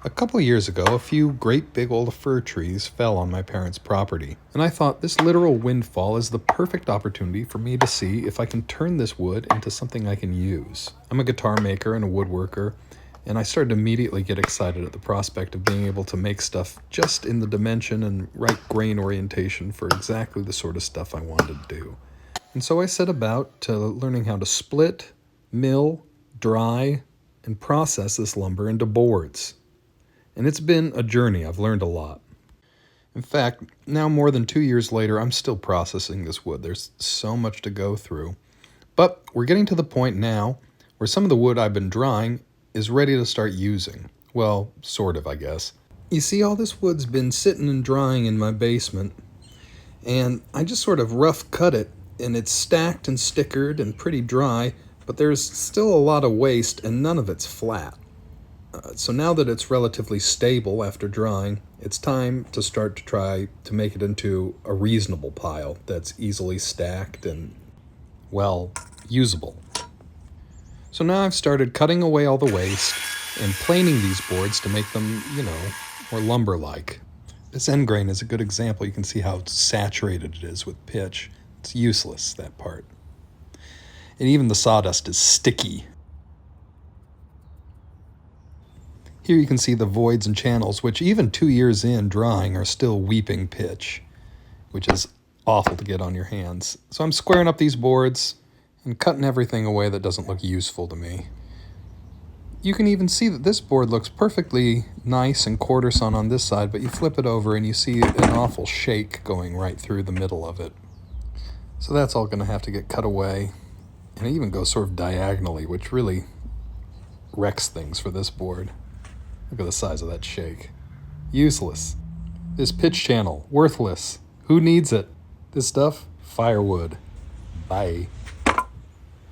A couple years ago, a few great big old fir trees fell on my parents' property, and I thought this literal windfall is the perfect opportunity for me to see if I can turn this wood into something I can use. I'm a guitar maker and a woodworker, and I started to immediately get excited at the prospect of being able to make stuff just in the dimension and right grain orientation for exactly the sort of stuff I wanted to do. And so I set about to learning how to split, mill, dry, and process this lumber into boards. And it's been a journey. I've learned a lot. In fact, now more than 2 years later, I'm still processing this wood. There's so much to go through. But we're getting to the point now where some of the wood I've been drying is ready to start using. Well, sort of, I guess. You see, all this wood's been sitting and drying in my basement, and I just sort of rough cut it, and it's stacked and stickered and pretty dry, but there's still a lot of waste, and none of it's flat. So now that it's relatively stable after drying, it's time to start to try to make it into a reasonable pile that's easily stacked and, well, usable. So now I've started cutting away all the waste and planing these boards to make them, more lumber-like. This end grain is a good example. You can see how saturated it is with pitch. It's useless, that part. And even the sawdust is sticky. Here you can see the voids and channels, which even 2 years in drying are still weeping pitch, which is awful to get on your hands. So I'm squaring up these boards and cutting everything away that doesn't look useful to me. You can even see that this board looks perfectly nice and quarter sawn on this side, but you flip it over and you see an awful shake going right through the middle of it. So that's all going to have to get cut away. And it even goes sort of diagonally, which really wrecks things for this board. Look at the size of that shake. Useless. This pitch channel, worthless. Who needs it? This stuff, firewood. Bye.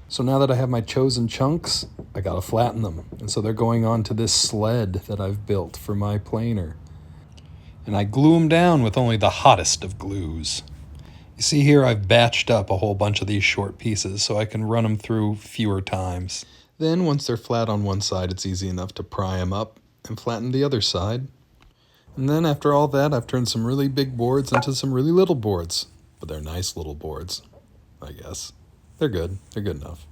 So now that I have my chosen chunks, I gotta flatten them. And so they're going on to this sled that I've built for my planer. And I glue them down with only the hottest of glues. You see here I've batched up a whole bunch of these short pieces so I can run them through fewer times. Then once they're flat on one side, it's easy enough to pry them up and flatten the other side. And then after all that, I've turned some really big boards into some really little boards. But they're nice little boards, I guess. They're good. They're good enough.